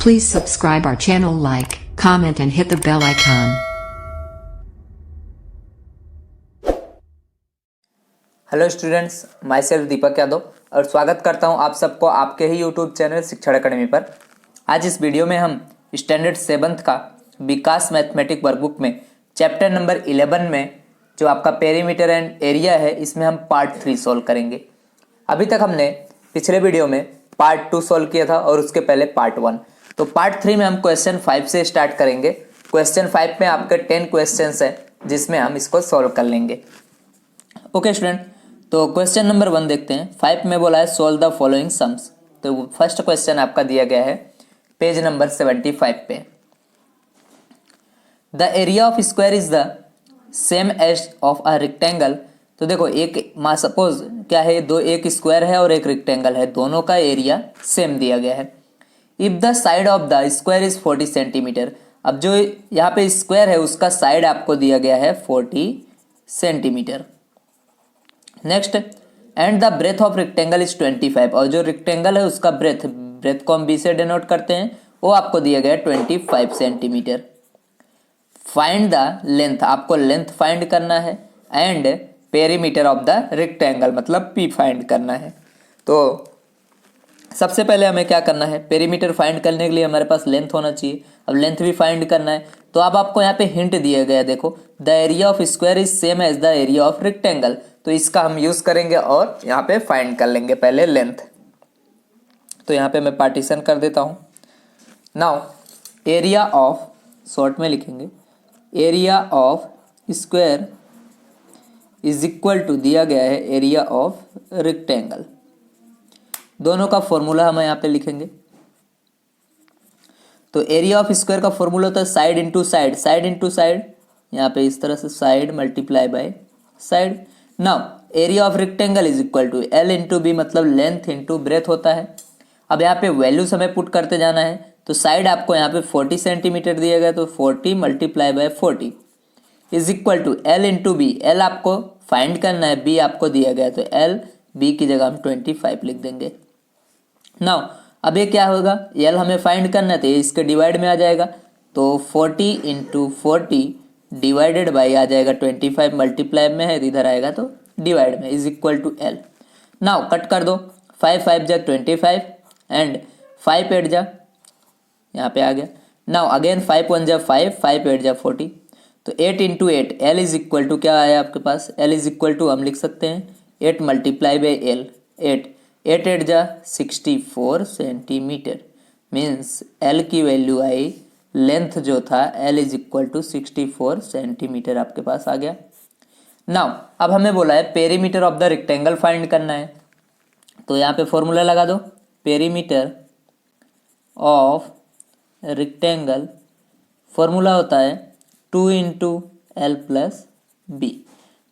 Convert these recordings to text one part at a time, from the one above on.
Please subscribe our channel, like, comment and hit the bell icon. Hello students, my self Deepak Yadav और स्वागत करता हूं आप सबको आपके ही यूट्यूब चैनल शिक्षण अकेडमी पर। आज इस वीडियो में हम स्टैंडर्ड 7th का विकास मैथमेटिक वर्कबुक में चैप्टर नंबर 11 में जो आपका पेरीमीटर एंड एरिया है, इसमें हम पार्ट 3 सॉल्व करेंगे। अभी तक हमने पिछले वीडियो में पार्ट 2 सॉल्व किया था और उसके पहले पार्ट 1। तो पार्ट 3 में हम क्वेश्चन 5 से स्टार्ट करेंगे। क्वेश्चन 5 में आपके 10 क्वेश्चंस है जिसमें हम इसको सॉल्व कर लेंगे। ओके स्टूडेंट, तो क्वेश्चन नंबर 1 देखते हैं। 5 में बोला है सोल्व द फॉलोइंग सम्स। तो फर्स्ट क्वेश्चन आपका दिया गया है पेज नंबर 75 पे। The area of square is the same as of a rectangle. तो देखो एक सपोज क्या है, एक स्क्वायर है और एक रेक्टेंगल है, दोनों का एरिया सेम दिया गया है। If the side of the square is 40 centimetre. अब जो यहाँ पे स्क्वायर है उसका साइड आपको दिया गया है 40 centimetre. Next, and the breadth of rectangle is 25। और जो रेक्टेंगल है उसका ब्रेथ को हम बी से डिनोट करते हैं, वो आपको दिया गया है 25 सेंटीमीटर। फाइंड द लेंथ, आपको लेंथ फाइंड करना है, and perimeter of the rectangle मतलब पी फाइंड करना है। तो सबसे पहले हमें क्या करना है, पेरीमीटर फाइंड करने के लिए हमारे पास लेंथ होना चाहिए। अब लेंथ भी फाइंड करना है, तो अब आपको यहाँ पे हिंट दिया गया है, देखो the area of square is same as the area of rectangle. तो इसका हम यूज करेंगे और यहाँ पे फाइंड कर लेंगे पहले लेंथ। तो यहाँ पे मैं पार्टीशन कर देता हूँ। नाउ एरिया ऑफ, शॉर्ट में लिखेंगे, area of square is equal to दिया गया है एरिया ऑफ रेक्टेंगल। दोनों का फॉर्मूला हम यहाँ पे लिखेंगे। तो एरिया ऑफ स्क्वायर का फॉर्मूला होता है side into side, side into side, यहाँ पे इस तरह से side multiply by side. Now area of rectangle is equal to L into B, मतलब लेंथ इंटू ब्रेथ होता है। अब यहाँ पे वैल्यूज हमें पुट करते जाना है। तो साइड आपको यहाँ पे 40 सेंटीमीटर दिया गया, तो 40 multiply by 40 is equal to L into B. L आपको फाइंड करना है, बी आपको दिया गया, तो एल बी की जगह हम 25 लिख देंगे। नाउ अब ये क्या होगा, एल हमें फाइंड करना है तो ये इसके डिवाइड में आ जाएगा। तो 40 इंटू 40 डिवाइडेड बाई आ जाएगा 25, मल्टीप्लाई में है इधर आएगा तो डिवाइड में, is equal to L. Now cut कर दो, 5 5 जा 25 एंड 5 8 जा, यहाँ पे आ गया। नाउ अगेन 5 1 जा 5, 5 8 जा 40। तो 8 into 8 L is equal to क्या आया आपके पास, एल इज इक्वल टू हम लिख सकते हैं 8 मल्टीप्लाई बाई एल, 8 8 8 जा 64 सेंटीमीटर। मीन्स एल की वैल्यू आई, लेंथ जो था L is equal to 64 centimetre आपके पास आ गया। नाउ अब हमें बोला है perimeter of the rectangle find करना है। तो यहाँ पे फॉर्मूला लगा दो, पेरीमीटर ऑफ रेक्टेंगल फॉर्मूला होता है 2 into L plus B.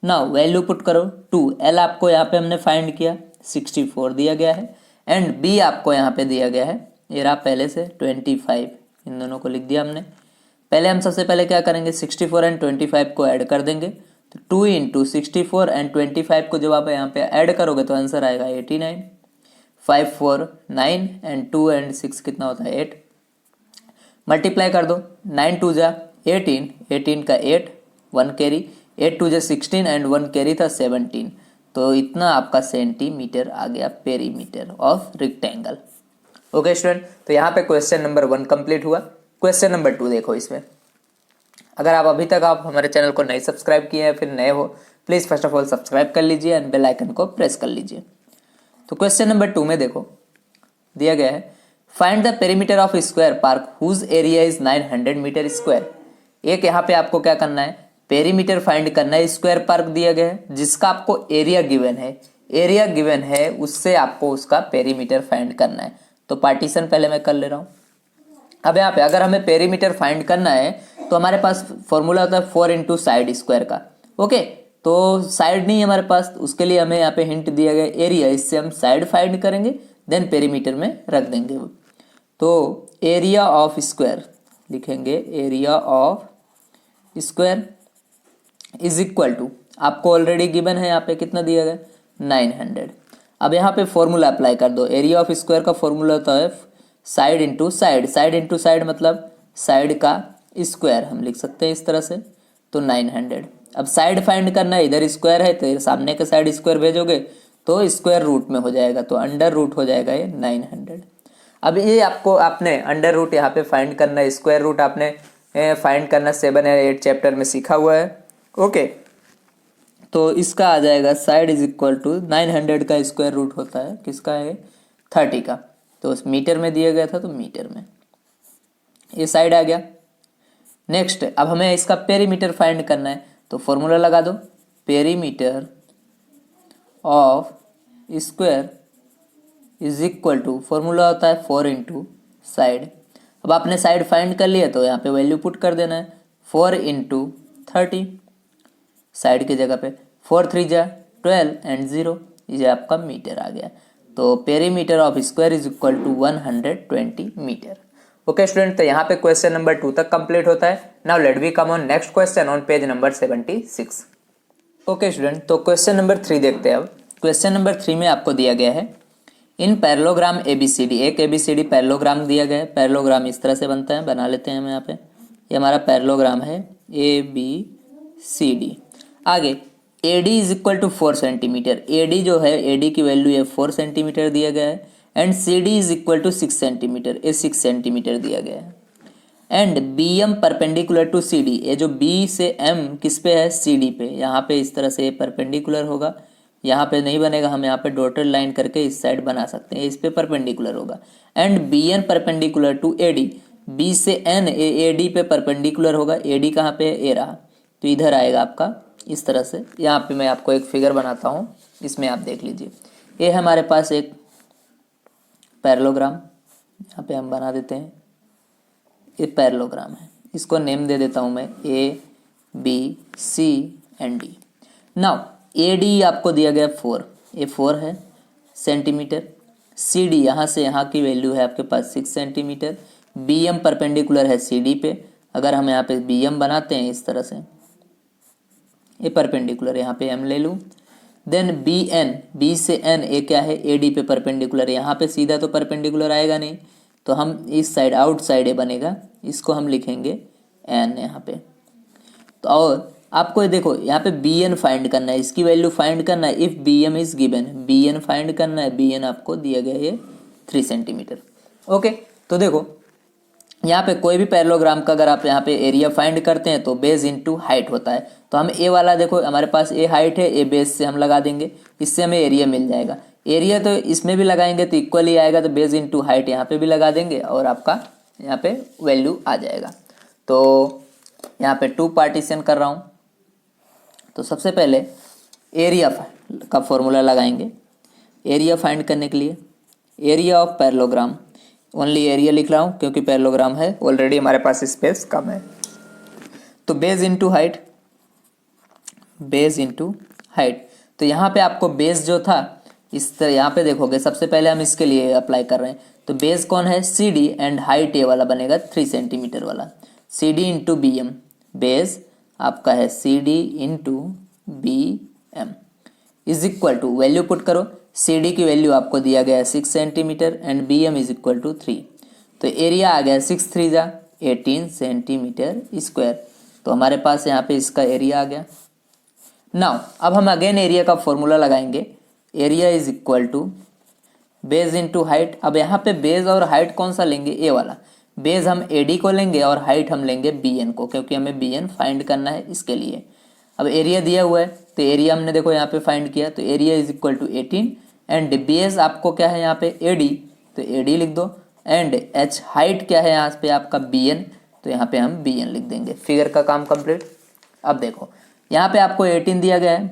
Now value put करो 2, एल आपको यहाँ पे हमने फाइंड किया 64 दिया गया है, एंड बी आपको यहाँ पे दिया गया है, ये रहा पहले से 25, इन दोनों को लिख दिया हमने। पहले हम सबसे पहले क्या करेंगे, 64 एंड 25 को ऐड कर देंगे। तो 2 इंटू 64 एंड 25 को जब आप यहाँ पे ऐड करोगे तो आंसर आएगा 89। 5 4 9 एंड 2 एंड 6 कितना होता है 8। मल्टीप्लाई कर दो, 9 2 जा 18, 18 का 8 1 कैरी, 8 2 जा 16 एंड 1 कैरी था 17। तो इतना आपका सेंटीमीटर आ गया perimeter of rectangle. Okay student, तो यहाँ पे क्वेश्चन नंबर 1 कंप्लीट हुआ। क्वेश्चन नंबर 2 देखो। इसमें अगर आप अभी तक आप हमारे चैनल को नहीं सब्सक्राइब किए हैं, फिर नए हो, please first of all subscribe कर लीजिए एंड बेल आइकन को प्रेस कर लीजिए। तो क्वेश्चन नंबर 2 में देखो दिया गया है find the perimeter of square park whose area is 900 metre square. एक यहाँ पे आपको क्या करना है, पेरीमीटर फाइंड करना है। स्क्वायर पार्क दिया गया है जिसका आपको एरिया गिवन है, एरिया गिवन है उससे आपको उसका पेरीमीटर फाइंड करना है। तो पार्टीशन पहले मैं कर ले रहा हूँ। अब यहाँ पे अगर हमें पेरीमीटर फाइंड करना है तो हमारे पास फॉर्मूला होता है 4 इंटू साइड स्क्वायर का। ओके, तो साइड नहीं हमारे पास, उसके लिए हमें यहाँ पे हिंट दिया गया एरिया, इससे हम साइड फाइंड करेंगे देन पेरीमीटर में रख देंगे। तो एरिया ऑफ स्क्वायर लिखेंगे, area of square is equal to, आपको ऑलरेडी गिवन है यहाँ पे कितना दिया गया 900। अब यहाँ पे फॉर्मूला अप्लाई कर दो। एरिया ऑफ स्क्वायर का फॉर्मूला होता है side into side, side into side मतलब साइड का स्क्वायर हम लिख सकते हैं इस तरह से, तो 900। अब साइड फाइंड करना है, इधर स्क्वायर है तो सामने के साइड स्क्वायर भेजोगे तो स्क्वायर रूट में हो जाएगा, तो अंडर रूट हो जाएगा ये 900। अब ये आपको आपने अंडर रूट यहाँ पे फाइंड करना है, स्क्वायर रूट आपने फाइंड करना 7 या 8 चैप्टर में सीखा हुआ है। ओके, तो इसका आ जाएगा साइड इज इक्वल टू 900 का स्क्वायर रूट होता है किसका है 30 का, तो उस मीटर में दिया गया था तो मीटर में ये साइड आ गया। नेक्स्ट अब हमें इसका पेरीमीटर फाइंड करना है, तो फॉर्मूला लगा दो, perimeter of square is equal to, formula होता है 4 इंटू साइड। अब आपने साइड फाइंड कर लिया तो यहाँ पे वैल्यू पुट कर देना है 4 इंटू 30 साइड की जगह पे, 4 3 जा 12 एंड 0, ये आपका मीटर आ गया। तो perimeter of square is equal to 120 metre. Okay student, तो यहाँ पे क्वेश्चन नंबर 2 तक कंप्लीट होता है। Now let we come on next question on page number 76। Okay student, तो क्वेश्चन नंबर 3 देखते हैं। अब क्वेश्चन नंबर 3 में आपको दिया गया है इन पैरेललोग्राम ABCD, एक ABCD पैरेललोग्राम दिया गया है। पैरेललोग्राम इस तरह से बनता है, बना लेते हैं हम यहाँ पे, ये हमारा पैरेललोग्राम है ABCD। आगे AD is equal to 4 centimetre, AD जो है AD की वैल्यू है 4 सेंटीमीटर दिया गया है, and CD is equal to 6 centimetre, ये 6 सेंटीमीटर दिया गया है, and BM perpendicular to CD, ये जो B से M किस पे है CD पे, यहाँ पे इस तरह से परपेंडिकुलर होगा, यहाँ पे नहीं बनेगा, हम यहाँ पे डॉटेड लाइन करके इस साइड बना सकते हैं, इस पे परपेंडिकुलर होगा, and BN perpendicular to AD, B से N AD पे परपेंडिकुलर होगा, AD कहाँ पे है, ए रहा, तो इधर आएगा आपका इस तरह से। यहाँ पे मैं आपको एक फिगर बनाता हूँ, इसमें आप देख लीजिए, ये है हमारे पास एक पैरेललोग्राम, यहाँ पे हम बना देते हैं, ये पैरेललोग्राम है, इसको नेम दे देता हूँ मैं ABC and D। Now AD आपको दिया गया 4, ये 4 है सेंटीमीटर, CD यहाँ से यहाँ की वैल्यू है आपके पास 6 सेंटीमीटर, BM परपेंडिकुलर है CD पे, अगर हम यहाँ पे BM बनाते हैं इस तरह से, ये परपेंडिकुलर यहाँ पे M ले लूँ, देन BN, B से N, ये क्या है AD पे परपेंडिकुलर, यहाँ पे सीधा तो परपेंडिकुलर आएगा नहीं, तो हम इस साइड आउटसाइड ये बनेगा, इसको हम लिखेंगे N यहाँ पे। तो और आपको देखो यहाँ पे BN फाइंड करना है, इसकी वैल्यू फाइंड करना है, if BM is given, BN find करना है, BN आपको दिया गया है 3 सेंटीमीटर। ओके, तो देखो यहाँ पे कोई भी पैरेललोग्राम का अगर आप यहाँ पे एरिया फाइंड करते हैं तो बेस इनटू हाइट होता है, तो हम ए वाला देखो हमारे पास ए हाइट है, ए बेस से हम लगा देंगे, इससे हमें एरिया मिल जाएगा। एरिया तो इसमें भी लगाएंगे तो इक्वली आएगा, तो बेस इनटू हाइट यहाँ पे भी लगा देंगे और आपका यहाँ पे वैल्यू आ जाएगा। तो यहाँ पे 2 पार्टीशन कर रहा हूँ, तो सबसे पहले एरिया का फॉर्मूला लगाएंगे। एरिया फाइंड करने के लिए area of parallelogram, only area लिख रहा हूँ क्योंकि पैरेललोग्राम है, ऑलरेडी हमारे पास स्पेस कम है, तो base into height, base into height. तो यहाँ पे आपको बेस जो था इस तरह यहाँ पे देखोगे, सबसे पहले हम इसके लिए अप्लाई कर रहे हैं, तो बेस कौन है CD एंड हाइट ये वाला बनेगा 3 सेंटीमीटर वाला, CD इंटू BM, बेस आपका है CD into BM is equal to, value put करो, CD की वैल्यू आपको दिया गया है 6 centimetre and BM is equal to 3, तो एरिया आ गया 6 3 जा 18 सेंटीमीटर स्क्वायर, तो हमारे पास यहाँ पे इसका एरिया आ गया। नाउ अब हम अगेन एरिया का फॉर्मूला लगाएंगे, area is equal to base into height. अब यहाँ पे बेस और हाइट कौन सा लेंगे, ए वाला, बेस हम AD को लेंगे और हाइट हम लेंगे BN को, क्योंकि हमें BN फाइंड करना है इसके लिए। अब एरिया दिया हुआ है तो एरिया हमने देखो यहाँ पे फाइंड किया, तो area is equal to 18 and base आपको क्या है यहाँ पे AD, तो AD लिख दो, एंड H हाइट क्या है यहाँ पे आपका BN, तो यहाँ पे हम BN लिख देंगे। फिगर का काम कंप्लीट। अब देखो यहाँ पे आपको 18 दिया गया है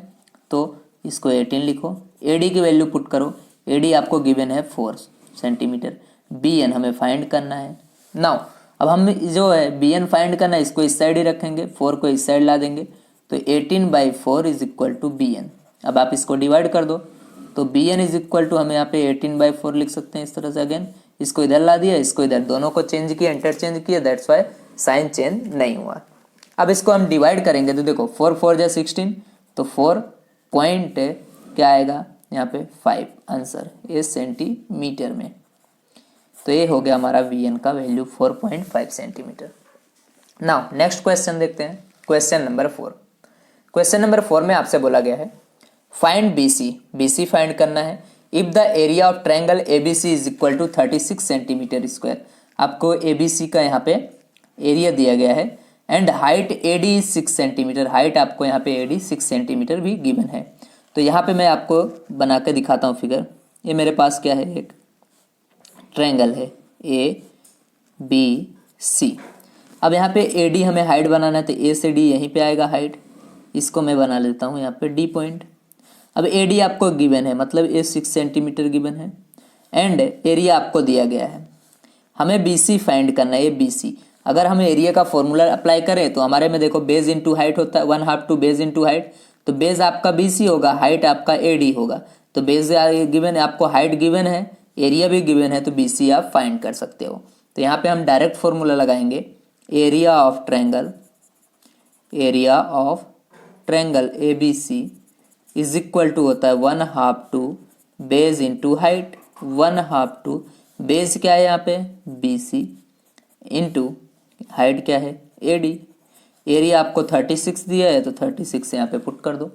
तो इसको 18 लिखो, AD की वैल्यू पुट करो, AD आपको गिवन है 4 सेंटीमीटर, BN हमें फाइंड करना है। नाउ अब हम जो है BN फाइंड करना है, इसको इस साइड ही रखेंगे, 4 को इस साइड ला देंगे, तो 18/4 इज इक्वल टू BN। अब आप इसको डिवाइड कर दो, तो BN इज इक्वल टू हम यहाँ पे 18/4 लिख सकते हैं इस तरह से। अगेन इसको इधर ला दिया, इसको इधर, दोनों को चेंज किया, इंटरचेंज किया, दैट्स वाई साइन चेंज नहीं हुआ। अब इसको हम डिवाइड करेंगे तो देखो 4 4 जा 16, तो 4 पॉइंट क्या आएगा यहाँ पे 5 आंसर, ये सेंटीमीटर में। तो ये हो गया हमारा वी एन का value 4.5 centimetre. Now next question देखते हैं, क्वेश्चन नंबर 4। क्वेश्चन नंबर 4 में आपसे बोला गया है फाइंड BC, BC फाइंड करना है if the area of triangle ABC is equal to 36 centimetre square. आपको ABC का यहाँ पे एरिया दिया गया है and height AD is 6 centimetre, height आपको यहाँ पे AD 6 सेंटीमीटर भी गिवन है। तो यहाँ पे मैं आपको बना के दिखाता हूँ फिगर। ये मेरे पास क्या है, एक ट्रायंगल है ABC। अब यहाँ पे AD हमें हाइट बनाना है, तो A से D यहीं पे आएगा हाइट, इसको मैं बना लेता हूँ यहाँ पे D पॉइंट। अब AD आपको गिवन है, मतलब ये 6 सेंटीमीटर गिवन है एंड एरिया आपको दिया गया है। हमें BC फाइंड करना है, ये BC। अगर हम एरिया का फॉर्मूला अप्लाई करें तो हमारे में देखो बेस इंटू हाइट होता है, 1/2 टू बेस इंटू हाइट। तो बेस आपका BC होगा, हाइट आपका AD होगा। तो बेस गिवन है, आपको हाइट गिवन है, एरिया भी गिवन है, तो BC आप फाइंड कर सकते हो। तो यहाँ पे हम डायरेक्ट फॉर्मूला लगाएंगे, area of triangle ABC is equal to होता है 1/2 to base into height, 1/2 to base क्या है यहाँ पे BC इंटू हाइट क्या है AD। एरिया आपको 36 दिया है, तो 36 यहाँ पे पुट कर दो।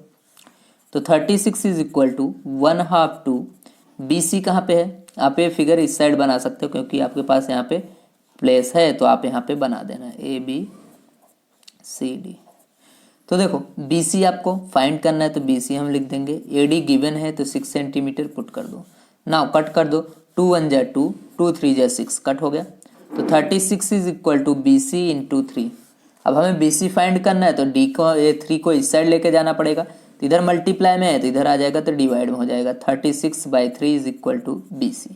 तो 36 is equal to 1/2 to BC कहाँ पे है, आप ये फिगर इस साइड बना सकते हो क्योंकि आपके पास यहाँ पे प्लेस है, तो आप यहाँ पे बना देना ABCD। तो देखो BC आपको फाइंड करना है, तो BC हम लिख देंगे, AD गिवन है तो 6 सेंटीमीटर पुट कर दो। नाउ कट कर दो, 2 1 जा 2, 2 3 जा 6, कट हो गया। तो 36 is equal to BC into 3। अब हमें BC फाइंड करना है, तो D को 3 को इस साइड लेके जाना पड़ेगा, तो इधर मल्टीप्लाई में है तो इधर आ जाएगा, तो डिवाइड में हो जाएगा। 36/3 is equal to BC।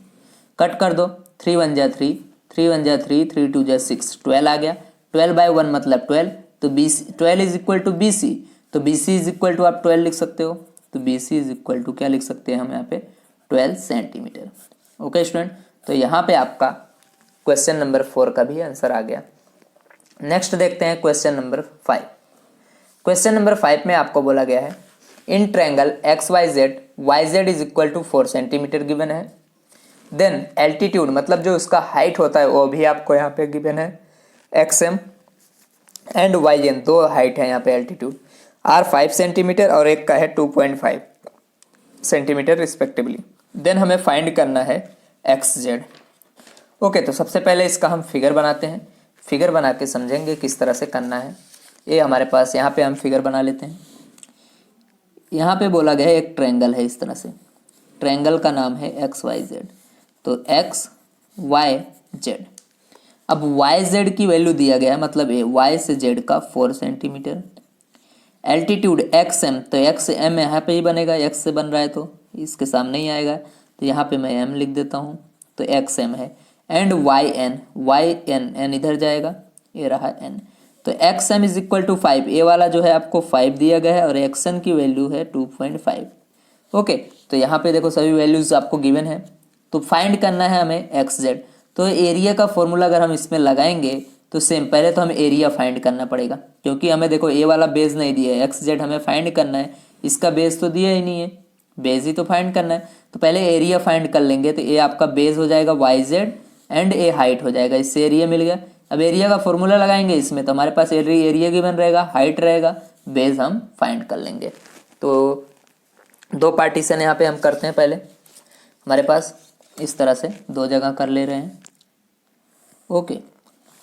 Cut कर दो, 3 1 जा 3, 3 1 जा 3, 3 2 जा 6, 12 आ गया। 12/1 मतलब 12, तो BC 12 is equal to BC, तो BC इज इक्वल टू आप 12 लिख सकते हो। तो BC इज इक्वल टू क्या लिख सकते हैं हम यहाँ पे 12 सेंटीमीटर। ओके स्टूडेंट, तो यहाँ पे आपका क्वेश्चन नंबर 4 का भी आंसर आ गया। नेक्स्ट देखते हैं क्वेश्चन नंबर 5। क्वेश्चन नंबर 5 में आपको बोला गया है in triangle YZ is equal to 4 centimetre given है। देन एल्टीट्यूड मतलब जो उसका हाइट होता है वो भी आपको यहाँ पे गिवन है, XM एंड YN, दो हाइट है यहाँ पे एल्टीट्यूड, R 5 सेंटीमीटर और एक का है 2.5 सेंटीमीटर रिस्पेक्टिवली। देन हमें फाइंड करना है XZ। ओके, तो सबसे पहले इसका हम फिगर बनाते हैं, फिगर बना के समझेंगे किस तरह से करना है। ये हमारे पास यहाँ पे हम फिगर बना लेते हैं। यहाँ पे बोला गया है एक ट्रायंगल है इस तरह से, ट्रायंगल का नाम है XYZ। तो XYZ, अब YZ की वैल्यू दिया गया है, मतलब Y से Z का 4 सेंटीमीटर। एल्टीट्यूड XM, तो XM यहाँ पे ही बनेगा, X से बन रहा है तो इसके सामने ही आएगा, तो यहाँ पे मैं M लिख देता हूँ, तो XM है। एंड YN, N इधर जाएगा, ये रहा N। तो XM इज इक्वल टू 5, ए वाला जो है आपको 5 दिया गया है और XN की वैल्यू है 2.5। ओके, तो यहाँ पे देखो सभी वैल्यूज आपको गिवन है, तो फाइंड करना है हमें XZ। तो एरिया का फॉर्मूला अगर हम इसमें लगाएंगे तो सेम, पहले तो हमें एरिया फाइंड करना पड़ेगा क्योंकि हमें देखो ए वाला बेस नहीं दिया है, XZ हमें फाइंड करना है, इसका बेस तो दिया ही नहीं है, बेस ही तो फाइंड करना है। तो पहले एरिया फाइंड कर लेंगे, तो ए आपका बेस हो जाएगा YZ एंड ए हाइट हो जाएगा, इससे एरिया मिल गया। अब एरिया का फॉर्मूला लगाएंगे इसमें, तो हमारे पास एरिया गिवन रहेगा, हाइट रहेगा, बेस हम फाइंड कर लेंगे। तो दो पार्टीशन यहाँ पे हम करते हैं, पहले हमारे पास इस तरह से दो जगह कर ले रहे हैं। ओके,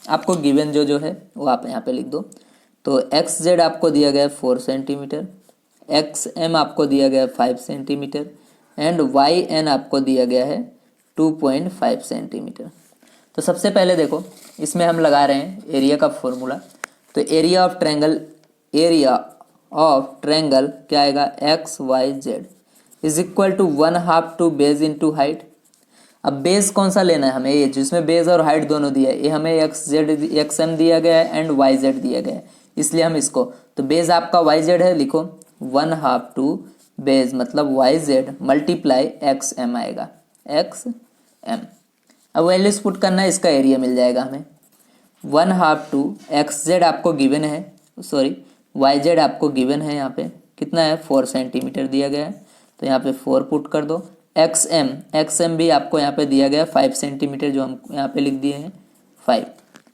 आपको गिवन जो है वो आप यहाँ पे लिख दो। तो XZ आपको दिया गया है 4 सेंटीमीटर, XM आपको दिया गया है 5 सेंटीमीटर एंड YN आपको दिया गया है 2.5 सेंटीमीटर। तो सबसे पहले देखो इसमें हम लगा रहे हैं एरिया का फॉर्मूला। तो एरिया ऑफ ट्रायंगल क्या आएगा, XYZ is equal to 1/2 to base into height. अब बेस कौन सा लेना है हमें, ये जिसमें बेस और हाइट दोनों दिया है, ये हमें XM दिया गया है एंड YZ दिया गया है, इसलिए हम इसको, तो बेस आपका YZ है, लिखो 1/2 टू बेस मतलब YZ मल्टीप्लाई XM आएगा, XM। अब वैल्यूज पुट करना है, इसका एरिया मिल जाएगा हमें 1/2 टू XZ आपको गिवन है, सॉरी YZ आपको गिवन है, यहाँ पे कितना है 4 सेंटीमीटर दिया गया है, तो यहाँ पे 4 पुट कर दो एक्स एम भी आपको यहाँ पे दिया गया 5 सेंटीमीटर, जो हम यहाँ पे लिख दिए हैं 5।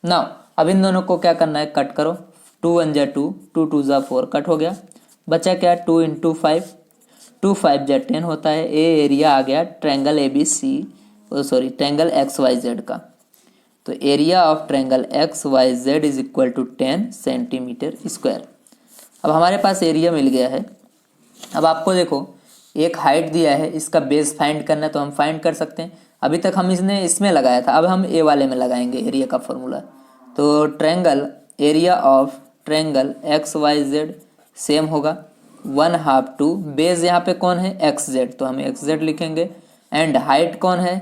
नाउ अब इन दोनों को क्या करना है, कट करो। 2 1 जा 2, 2 2 जा 4, कट हो गया। बचा क्या, 2 इंटू 5, 2 5 जा 10 होता है। ए एरिया आ गया triangle A B C, sorry triangle X Y Z का। तो area of triangle X Y Z is equal to 10 centimetre square. अब हमारे पास एरिया मिल गया है। अब आपको देखो एक हाइट दिया है, इसका बेस फाइंड करना है तो हम फाइंड कर सकते हैं। अभी तक हम इसमें लगाया था, अब हम ए वाले में लगाएंगे एरिया का फॉर्मूला। तो triangle area of triangle X Y Z same होगा 1/2 टू बेस, यहाँ पे कौन है एक्स जेड, तो हम एक्स जेड लिखेंगे। एंड हाइट कौन है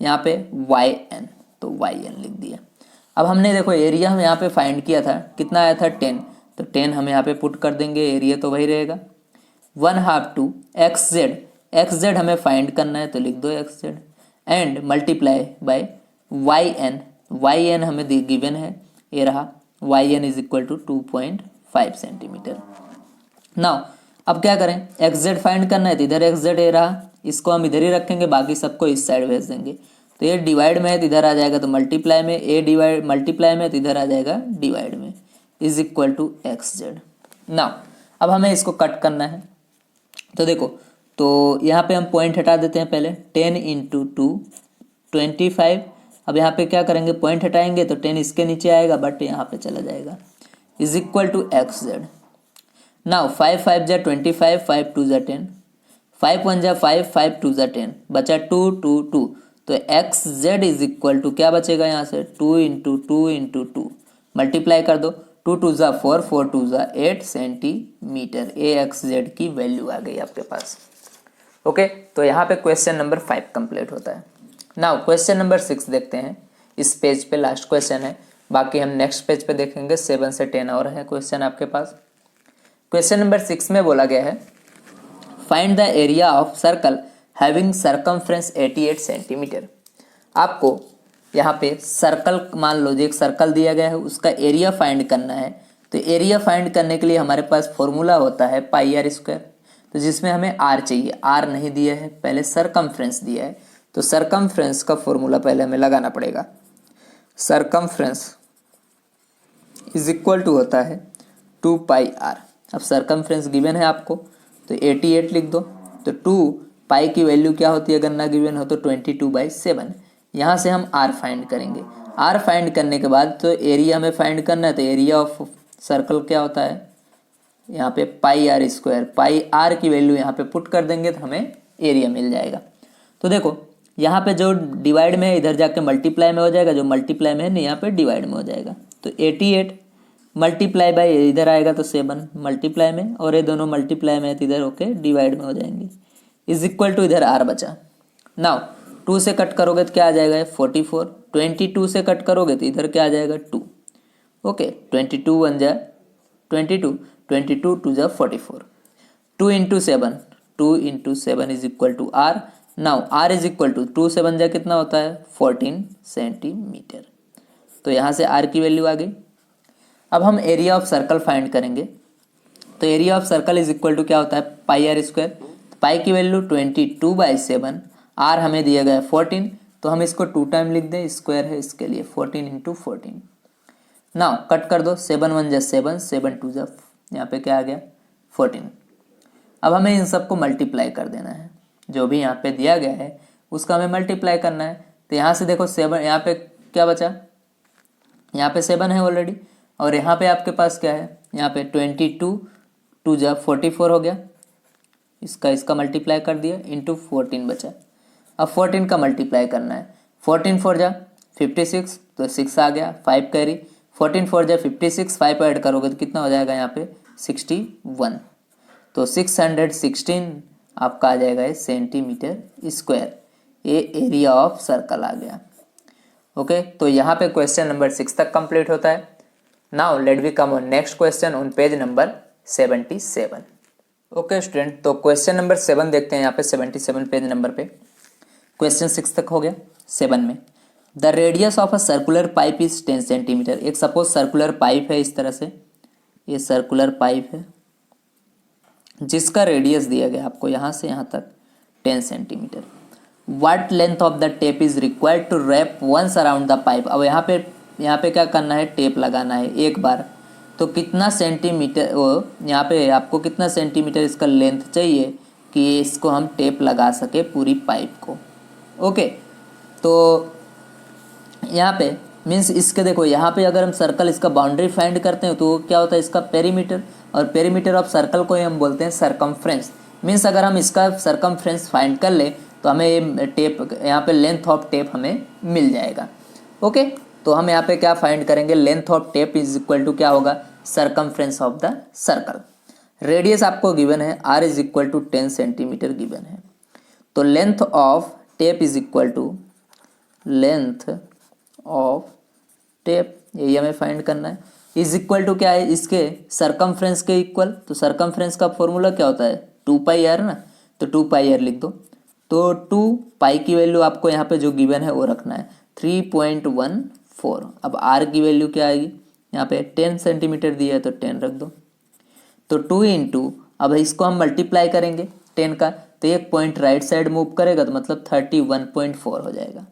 यहाँ पे वाई एन, तो वाई एन लिख दिया। अब हमने देखो एरिया हम यहाँ पे फाइंड किया था, कितना आया था 10, तो 10 हम यहाँ पे पुट कर देंगे, एरिया तो वही रहेगा। 1/2 टू एक्स जेड हमें फाइंड करना है तो लिख दो X Z, and multiply by Y N हमें गिवन है, ये रहा Y N is equal to 2.5 centimetre. Now अब क्या करें, एक्स जेड फाइंड करना है तो इधर एक्स जेड ये रहा, इसको हम इधर ही रखेंगे, बाकी सबको इस साइड भेज देंगे। तो ये डिवाइड में है तो इधर आ जाएगा, तो मल्टीप्लाई में, ए डिवाइड मल्टीप्लाई में तो इधर आ जाएगा डिवाइड में, is equal to X Z. Now अब हमें इसको कट करना है। तो देखो, तो यहाँ पे हम पॉइंट हटा देते हैं पहले, 10 इंटू 2 25। अब यहाँ पे क्या करेंगे, पॉइंट हटाएंगे तो 10 इसके नीचे आएगा, बट यहाँ पे चला जाएगा, is equal to X Z. Now 5 5 जा 25, 5 2 जा 10, 5 1 जा 5, 5 2 जा 10, बचा 2 2 2, तो X Z is equal to क्या बचेगा यहाँ से 2 इंटू 2 इंटू 2, मल्टीप्लाई कर दो, 2 2 जा 4, 4 2 जा 8 सेंटीमीटर। ए एक्स जेड की वैल्यू आ गई आपके पास। ओके, तो यहाँ पे क्वेश्चन नंबर 5 कंप्लीट होता है। नाउ क्वेश्चन नंबर 6 देखते हैं, इस पेज पे लास्ट क्वेश्चन है, बाकी हम नेक्स्ट पेज पे देखेंगे। 7 से 10 और है क्वेश्चन आपके पास। क्वेश्चन नंबर 6 में बोला गया है, find the area of circle having circumference 88 centimetre. आपको यहाँ पे सर्कल, मान लो जो एक सर्कल दिया गया है उसका एरिया फाइंड करना है। तो एरिया फाइंड करने के लिए हमारे पास फॉर्मूला होता है पाई आर स्क्वायर, तो जिसमें हमें आर चाहिए, आर नहीं दिया है, पहले सरकमफ्रेंस दिया है। तो सरकमफ्रेंस का फॉर्मूला पहले हमें लगाना पड़ेगा। सरकमफ्रेंस इज इक्वल टू होता है 2 पाई आर। अब सरकमफ्रेंस गिवन है आपको, तो 88 लिख दो। तो 2 पाई की वैल्यू क्या होती है अगर ना गिवन हो तो 22/7। यहाँ से हम आर फाइंड करेंगे। आर फाइंड करने के बाद तो एरिया हमें फाइंड करना है, तो एरिया ऑफ सर्कल क्या होता है यहाँ पे पाई आर स्क्वायर। पाई आर की वैल्यू यहाँ पे पुट कर देंगे तो हमें एरिया मिल जाएगा। तो देखो यहाँ पे जो डिवाइड में है इधर जाके मल्टीप्लाई में हो जाएगा, जो मल्टीप्लाई में है ना यहाँ पे डिवाइड में हो जाएगा। तो 88 मल्टीप्लाई बाई इधर आएगा तो 7 मल्टीप्लाई में, और ये दोनों मल्टीप्लाई में है तो इधर होके डिवाइड में हो जाएंगे, इज इक्वल टू इधर आर बचा। नाउ 2 से कट करोगे तो क्या आ जाएगा 44, 22 से कट करोगे तो इधर क्या आ जाएगा 2। ओके, 22 1 जा 22, 22 2 जा 44, 2 into 7, 2 into 7 is equal to R. Now R is equal to 2 7 जा कितना होता है 14 सेंटीमीटर। तो यहाँ से आर की वैल्यू आ गई। अब हम एरिया ऑफ सर्कल फाइंड करेंगे। तो area of circle is equal to क्या होता है पाई आर स्क्वायर। पाई की वैल्यू 22/7, आर हमें दिया गया है 14, तो हम इसको 2 टाइम लिख दें, स्क्वायर है इसके लिए 14 इंटू 14। नाउ कट कर दो, 7 1 जा 7, 7 2 जा, यहाँ पे क्या आ गया 14। अब हमें इन सबको मल्टीप्लाई कर देना है, जो भी यहाँ पे दिया गया है उसका हमें मल्टीप्लाई करना है। तो यहाँ से देखो 7, यहाँ पे क्या बचा, यहाँ पे 7 है ऑलरेडी, और यहाँ पे आपके पास क्या है, यहाँ पे 22 2 जा 44 हो गया, इसका मल्टीप्लाई कर दिया, इंटू 14 बचा। अब 14 का मल्टीप्लाई करना है, 14 4 जा 56, तो 6 आ गया, 5 कैरी, 14 4 जा 56, 5 ऐड करोगे तो कितना हो जाएगा यहाँ पे 61। तो 616 आपका आ जाएगा ये सेंटीमीटर स्क्वायर। ये एरिया ऑफ सर्कल आ गया। ओके, तो यहाँ पे क्वेश्चन नंबर 6 तक कंप्लीट होता है। Now let we come on next question on page number 77। Okay student, तो क्वेश्चन नंबर 7 देखते हैं यहाँ पे 77 पेज नंबर पे। क्वेश्चन 6 तक हो गया। 7 में the radius of a circular pipe is 10 centimetre. एक सपोज सर्कुलर पाइप है, इस तरह से ये सर्कुलर पाइप है जिसका रेडियस दिया गया आपको यहाँ से यहाँ तक 10 centimetre. What length of the tape is required to wrap once around the pipe. अब यहाँ पे क्या करना है, टेप लगाना है एक बार, तो कितना सेंटीमीटर वो यहाँ पे आपको कितना सेंटीमीटर इसका लेंथ चाहिए कि इसको हम टेप लगा सके पूरी पाइप को। ओके, तो यहाँ पे मीन्स इसके देखो यहाँ पे अगर हम सर्कल इसका बाउंड्री फाइंड करते हैं तो क्या होता है इसका पेरीमीटर, और पेरीमीटर ऑफ सर्कल को ही हम बोलते हैं सरकमफ्रेंस। मीन्स अगर हम इसका सरकमफ्रेंस फाइंड कर ले तो हमें ये टेप यहाँ पे लेंथ ऑफ टेप हमें मिल जाएगा। ओके, तो हम यहाँ पे क्या फाइंड करेंगे, length of tape is equal to क्या होगा, circumference of the circle. Radius आपको गिवन है r is equal to 10 centimetre given है, तो length of tape is equal to length of tape, यही हमें फाइंड करना है। इज इक्वल टू क्या है, इसके सरकमफ्रेंस के इक्वल, तो सरकमफ्रेंस का फॉर्मूला क्या होता है 2πr ना, तो 2πr लिख दो। तो 2π की वैल्यू आपको यहाँ पे जो गिवन है वो रखना है 3.14। अब r की वैल्यू क्या आएगी, यहाँ पे 10 सेंटीमीटर दिया है तो 10 रख दो। तो 2 इंटू, अब इसको हम मल्टीप्लाई करेंगे 10 का, तो एक पॉइंट राइट साइड मूव करेगा तो मतलब 31.4 हो जाएगा।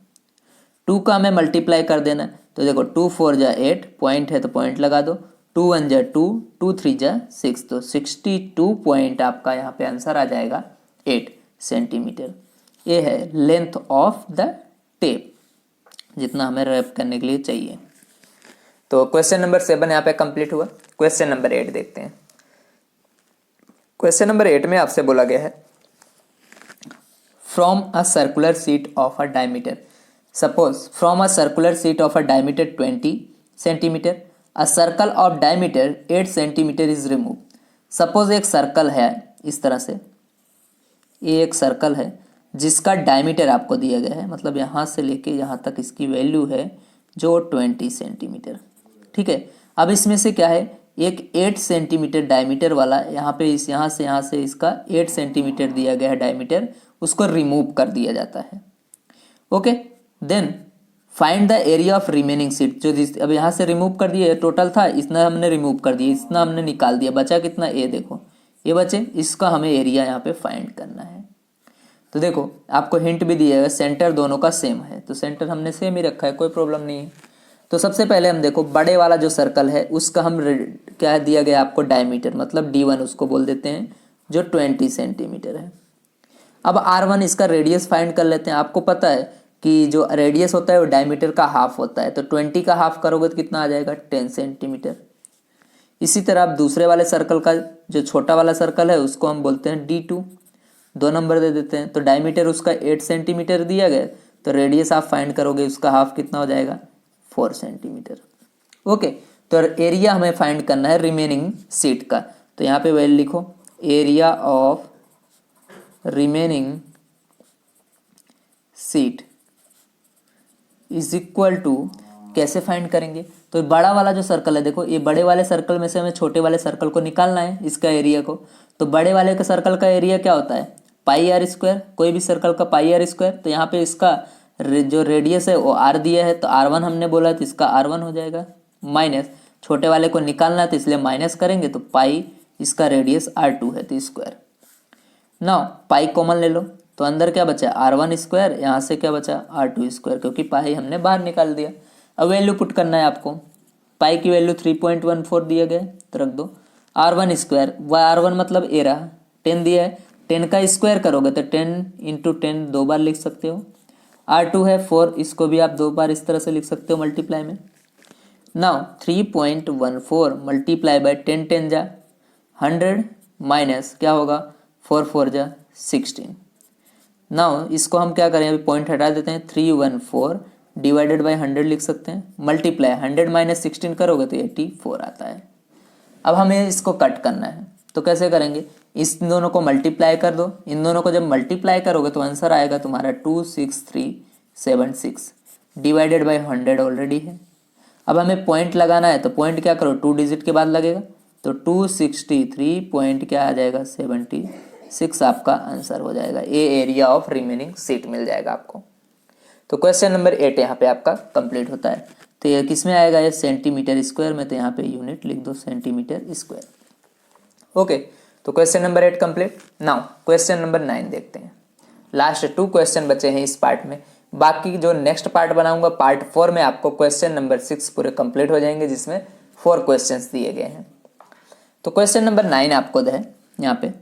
2 का हमें मल्टीप्लाई कर देना है, तो देखो 2 4 जा 8, पॉइंट है तो पॉइंट लगा दो, 2 1 जा 2, 2 3 जा 6, तो 62 पॉइंट आपका यहाँ पे आंसर आ जाएगा 8 सेंटीमीटर। ये है लेंथ ऑफ द टेप, जितना हमें रैप करने के लिए चाहिए। तो क्वेश्चन नंबर 7 यहाँ पे कंप्लीट हुआ। क्वेश्चन नंबर 8 देखते हैं। क्वेश्चन नंबर 8 में आपसे बोला गया है, from a circular sheet of a diameter, suppose from a circular sheet of a diameter 20 centimeter a circle of diameter 8 centimeter is removed। suppose एक सर्कल है इस तरह से, ये एक सर्कल है जिसका डायमीटर आपको दिया गया है, मतलब यहाँ से लेके यहाँ तक इसकी वैल्यू है जो 20 सेंटीमीटर। ठीक है, अब इसमें से क्या है, एक 8 सेंटीमीटर डायमीटर वाला यहाँ पे इस यहाँ से इसका 8 सेंटीमीटर दिया गया है डायमीटर, उसको रिमूव कर दिया जाता है। Okay, then find the area of remaining sheet, जो अब यहाँ से रिमूव कर दिया, टोटल था इतना हमने रिमूव कर दिया, इतना हमने निकाल दिया, बचा कितना, ए देखो ये बचे, इसका हमें एरिया यहाँ पे फाइंड करना है। तो देखो आपको हिंट भी दिया है, सेंटर दोनों का सेम है, तो सेंटर हमने सेम ही रखा है, कोई प्रॉब्लम नहीं है। तो सबसे पहले हम देखो बड़े वाला जो सर्कल है उसका हम क्या दिया गया आपको डायमीटर, मतलब d1 उसको बोल देते हैं, जो 20 सेंटीमीटर है। अब r1 इसका रेडियस फाइंड कर लेते हैं। आपको पता है कि जो रेडियस होता है वो डायमीटर का हाफ होता है, तो 20 का हाफ करोगे तो कितना आ जाएगा 10 सेंटीमीटर। इसी तरह आप दूसरे वाले सर्कल का जो छोटा वाला सर्कल है उसको हम बोलते हैं d2, 2 नंबर दे देते हैं। तो डायमीटर उसका 8 सेंटीमीटर दिया गया, तो रेडियस आप फाइंड करोगे उसका हाफ कितना हो जाएगा 4 सेंटीमीटर। ओके, तो एरिया हमें फाइंड करना है रिमेनिंग सीट का, तो यहाँ पे वैल्यू लिखो, area of remaining sheet is equal to, कैसे फाइंड करेंगे, तो बड़ा वाला जो सर्कल है देखो, ये बड़े वाले सर्कल में से हमें छोटे वाले सर्कल को निकालना है, इसका एरिया को। तो बड़े वाले के सर्कल का एरिया क्या होता है πr², कोई भी सर्कल का πr²। तो यहाँ पे इसका जो रेडियस है वो r दिया है, तो r1 हमने बोला है तो इसका r1 हो जाएगा, माइनस छोटे वाले को निकालना है तो इसलिए माइनस करेंगे, तो पाई इसका रेडियस r2 है तो स्क्वायर। नाउ पाई कॉमन ले लो, तो अंदर क्या बचा r1², यहाँ से क्या बचा r2², क्योंकि पाई हमने बाहर निकाल दिया। अब वैल्यू पुट करना है आपको, पाई की वैल्यू 3.14 दिया गया तो रख दो, r1², r1 मतलब ए रहा 10 दिया है, 10 का स्क्वायर करोगे तो 10 इंटू 10 दो बार लिख सकते हो, r2 है 4, इसको भी आप दो बार इस तरह से लिख सकते हो मल्टीप्लाई में। नाउ 3.14 मल्टीप्लाई बाय 10 10 जा 100 माइनस क्या होगा 4 4 जा 16। नाउ इसको हम क्या करें, अभी पॉइंट हटा देते हैं, 314 डिवाइडेड बाय 100 लिख सकते हैं, मल्टीप्लाई 100 माइनस 16 करोगे तो 84 आता है। अब हमें इसको कट करना है, तो कैसे करेंगे, इस दोनों को मल्टीप्लाई कर दो, इन दोनों को जब मल्टीप्लाई करोगे तो आंसर आएगा तुम्हारा 26376 डिवाइडेड बाय 100 ऑलरेडी है। अब हमें पॉइंट लगाना है, तो पॉइंट क्या करो 2 डिजिट के बाद लगेगा, तो 263 पॉइंट क्या आ जाएगा 76 आपका आंसर हो जाएगा। ये एरिया ऑफ रिमेनिंग सीट मिल जाएगा आपको। तो क्वेश्चन नंबर 8 यहाँ पे आपका कंप्लीट होता है। तो ये किस में आएगा, ये सेंटीमीटर स्क्वायर में, तो यहाँ पे यूनिट लिख दो सेंटीमीटर स्क्वायर। ओके, तो question number 8 complete. Now question number 9 देखते हैं। लास्ट 2 क्वेश्चन बचे हैं इस पार्ट में। बाकी जो नेक्स्ट पार्ट बनाऊंगा पार्ट 4 में आपको क्वेश्चन नंबर 6 पूरे कंप्लीट हो जाएंगे, जिसमें 4 क्वेश्चंस दिए गए हैं। तो क्वेश्चन नंबर 9 आपको है यहाँ पे,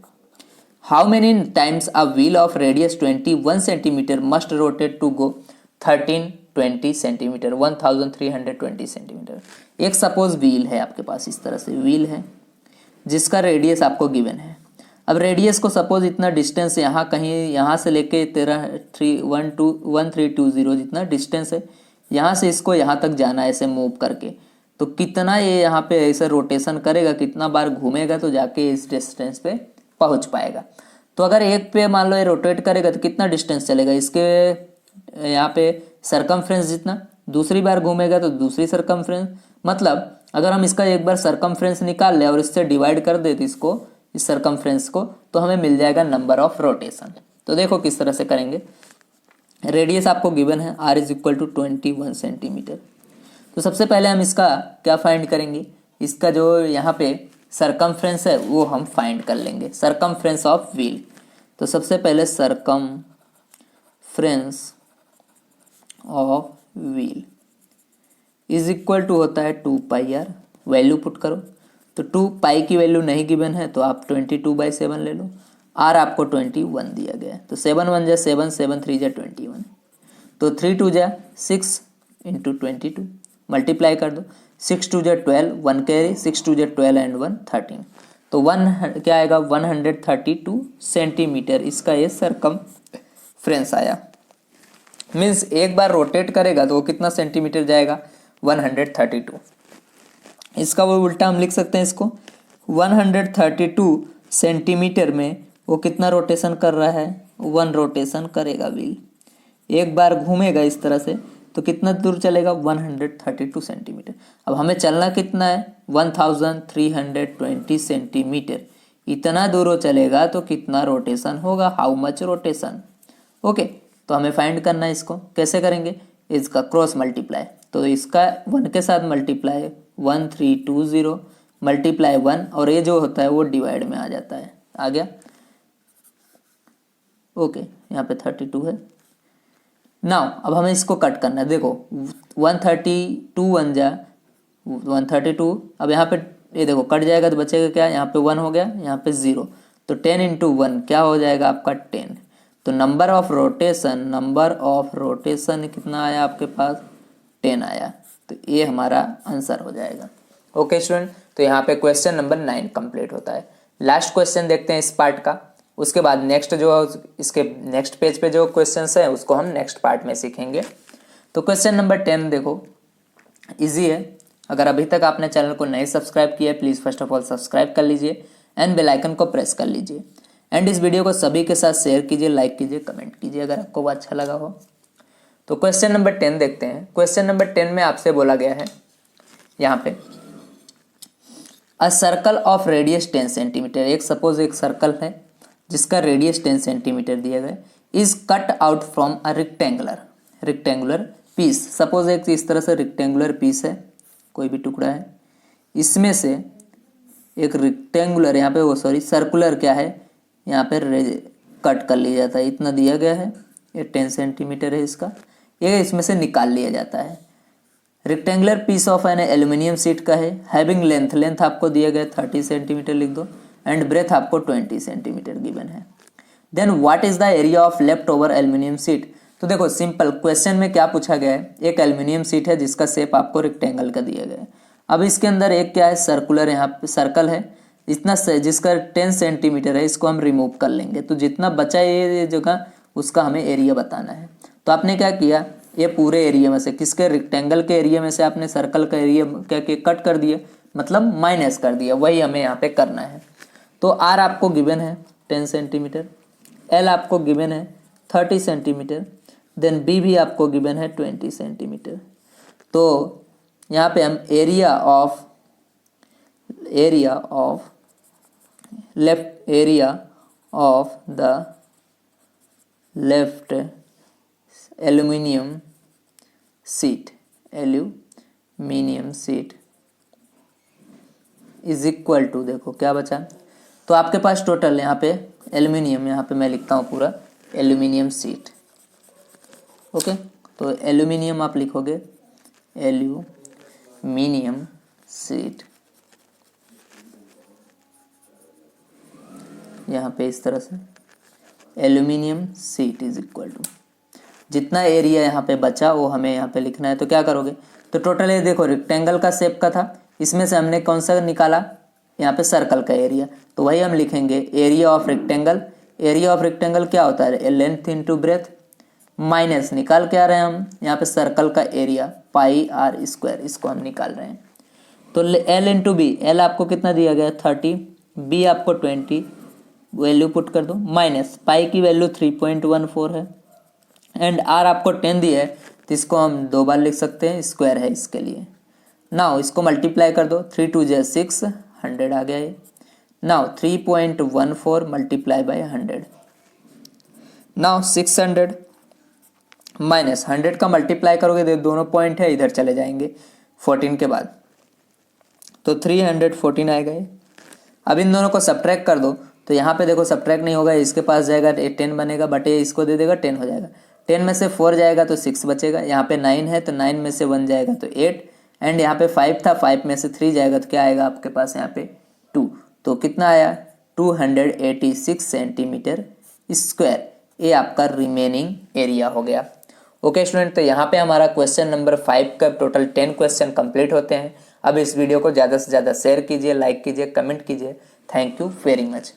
how many times a wheel of radius 21 centimetre must rotate to go 1320 centimetre 1320 centimetre. एक सपोज व्हील है आपके पास, इस तरह से व्हील है जिसका रेडियस आपको गिवन है। अब रेडियस को सपोज इतना डिस्टेंस यहाँ कहीं यहाँ से लेके 1320 जितना डिस्टेंस है, यहाँ से इसको यहाँ तक जाना है ऐसे मूव करके, तो कितना ये यहाँ पे ऐसे रोटेशन करेगा, कितना बार घूमेगा तो जाके इस डिस्टेंस पे पहुँच पाएगा। तो अगर एक पे मान लो ये रोटेट करेगा तो कितना डिस्टेंस चलेगा, इसके यहाँ पे सरकमफ्रेंस जितना, दूसरी बार घूमेगा तो दूसरी सरकमफ्रेंस, मतलब अगर हम इसका एक बार सरकमफ्रेंस निकाल ले और इससे डिवाइड कर दे इसको, इस सरकमफ्रेंस को, तो हमें मिल जाएगा नंबर ऑफ रोटेशन। तो देखो किस तरह से करेंगे। रेडियस आपको गिवन है r is equal to 21 centimetre. तो सबसे पहले हम इसका क्या फाइंड करेंगे, इसका जो यहाँ पे सरकमफ्रेंस है वो हम फाइंड कर लेंगे, सरकमफ्रेंस ऑफ व्हील। तो सबसे पहले circumference of wheel is equal to होता है 2 पाई r, वैल्यू पुट करो। तो 2 पाई की वैल्यू नहीं गिवन है तो आप 22/7 ले लो, r आपको 21 दिया गया है। तो 7 1 जा 7, 7 3 जा 21, तो 3 2 जा 6 इंटू 22 मल्टीप्लाई कर दो, 6 2 जा 12, 1 कैरी, 6 2 जा 12 एंड 1 13, तो 1 क्या आएगा 132 सेंटीमीटर इसका ये सरकमफ्रेंस आया। मीन्स एक बार रोटेट करेगा तो वो कितना सेंटीमीटर जाएगा 132। इसका वो उल्टा हम लिख सकते हैं इसको, 132 सेंटीमीटर में वो कितना रोटेशन कर रहा है, 1 रोटेशन करेगा व्हील। एक बार घूमेगा इस तरह से तो कितना दूर चलेगा 132 सेंटीमीटर। अब हमें चलना कितना है 1320 सेंटीमीटर, इतना दूर वो चलेगा तो कितना रोटेशन होगा, हाउ मच रोटेशन। ओके, तो हमें फाइंड करना है इसको, कैसे करेंगे, इसका क्रॉस मल्टीप्लाई। तो इसका 1 के साथ मल्टीप्लाई 1320 मल्टीप्लाई 1, और ये जो होता है वो डिवाइड में आ जाता है, आ गया। ओके, यहाँ पे 32 है। नाउ अब हमें इसको कट करना है। देखो 132 1 जा 132, अब यहाँ पे ये देखो कट जाएगा तो बचेगा क्या, यहाँ पे 1 हो गया, यहाँ पे 0, तो 10 इंटू 1 क्या हो जाएगा आपका 10। तो नंबर ऑफ रोटेशन कितना आया आपके पास 10 आया, तो ये हमारा आंसर हो जाएगा। ओके स्टूडेंट, तो यहाँ पे क्वेश्चन नंबर 9 कंप्लीट होता है। लास्ट क्वेश्चन देखते हैं इस पार्ट का, उसके बाद नेक्स्ट जो इसके नेक्स्ट पेज पे जो क्वेश्चंस हैं उसको हम नेक्स्ट पार्ट में सीखेंगे। तो क्वेश्चन नंबर 10 देखो, इजी है। अगर अभी तक आपने चैनल को नहीं सब्सक्राइब किया है please first of all subscribe कर लीजिए एंड बेल आइकन को प्रेस कर लीजिए, एंड इस वीडियो को सभी के साथ शेयर कीजिए, लाइक कीजिए, कमेंट कीजिए अगर आपको वो अच्छा लगा हो। तो क्वेश्चन नंबर 10 देखते हैं। क्वेश्चन नंबर 10 में आपसे बोला गया है यहाँ पे, a circle of radius 10 centimetre, एक सपोज एक सर्कल है जिसका रेडियस 10 सेंटीमीटर दिया गया, is cut out from a rectangular piece. Suppose एक इस तरह से रेक्टेंगुलर पीस है, कोई भी टुकड़ा है, इसमें से एक रेक्टेंगुलर यहाँ पे वो सॉरी सर्कुलर क्या है यहाँ पे कट कर लिया जाता है, इतना दिया गया है, ये 10 सेंटीमीटर है इसका, ये इसमें से निकाल लिया जाता है। Rectangular piece of an aluminium sheet का है, हैविंग लेंथ आपको दिया गया 30 सेंटीमीटर लिख दो, एंड ब्रेथ आपको 20 सेंटीमीटर गिवन है। Then what is the area of left over aluminium sheet. तो देखो सिंपल क्वेश्चन में क्या पूछा गया है, एक एल्यूमिनियम शीट है जिसका शेप आपको रेक्टेंगल का दिया गया है। अब इसके अंदर एक क्या है सर्कुलर यहाँ पे सर्कल है, इतना जिसका 10 सेंटीमीटर है, इसको हम रिमूव कर लेंगे, तो जितना बचा ये जगह उसका हमें एरिया बताना है। तो आपने क्या किया, ये पूरे एरिया में से किसके रेक्टेंगल के एरिया में से आपने सर्कल का एरिया क्या कट कर दिया, मतलब माइनस कर दिया, वही हमें यहाँ पे करना है। तो आर आपको गिवन है 10 सेंटीमीटर, एल आपको गिवन है 30 सेंटीमीटर, देन बी भी आपको गिवन है 20 सेंटीमीटर। तो यहाँ पे हम area of the left aluminium sheet is equal to, देखो क्या बचा, तो आपके पास टोटल यहाँ पे एल्यूमिनियम, यहाँ पे मैं लिखता हूँ पूरा एल्यूमिनियम शीट। ओके, तो एल्यूमिनियम आप लिखोगे एल्यूमिनियम शीट, यहाँ पे इस तरह से aluminium sheet is equal to जितना एरिया यहाँ पे बचा वो हमें यहाँ पे लिखना है। तो क्या करोगे, तो टोटल ये देखो रेक्टेंगल का शेप का था, इसमें से हमने कौन सा निकाला, यहाँ पे सर्कल का एरिया, तो वही हम लिखेंगे area of rectangle. Area of rectangle क्या होता है, लेंथ इनटू ब्रेथ, माइनस निकाल के आ रहे हैं हम यहाँ पे सर्कल का एरिया पाई आर स्क्वायर, इसको हम निकाल रहे हैं। तो एल इंटू बी, एल आपको कितना दिया गया 30, बी आपको 20, वैल्यू पुट कर दो, माइनस पाई की वैल्यू 3.14 है एंड आर आपको 10 दिया है, तो इसको हम 2 बार लिख सकते हैं, स्क्वायर है इसके लिए। नाउ इसको मल्टीप्लाई कर दो, 3 2 जा 6, 100 आ गया ये। Now 3.14 multiply by 100, now 600 minus 100 का मल्टीप्लाई करोगे तो दोनों पॉइंट है इधर चले जाएंगे 14 के बाद, तो 314 आएगा ये। अब इन दोनों को सब्ट्रैक्ट कर दो, तो यहाँ पे देखो सब्ट्रैक्ट नहीं होगा, इसके पास जाएगा 10 बनेगा, बट ये इसको दे देगा 10 हो जाएगा, 10 में से 4 जाएगा तो 6 बचेगा, यहाँ पे 9 है तो 9 में से 1 जाएगा तो 8, एंड यहाँ पे 5 था, 5 में से 3 जाएगा तो क्या आएगा आपके पास यहाँ पे 2, तो कितना आया 286 सेंटीमीटर स्क्वायर, ये आपका रिमेनिंग एरिया हो गया। ओके स्टूडेंट, तो यहाँ पे हमारा क्वेश्चन नंबर 5 का टोटल 10 क्वेश्चन कंप्लीट होते हैं। अब इस वीडियो को ज़्यादा से ज़्यादा शेयर कीजिए, लाइक कीजिए, कमेंट कीजिए। Thank you very much.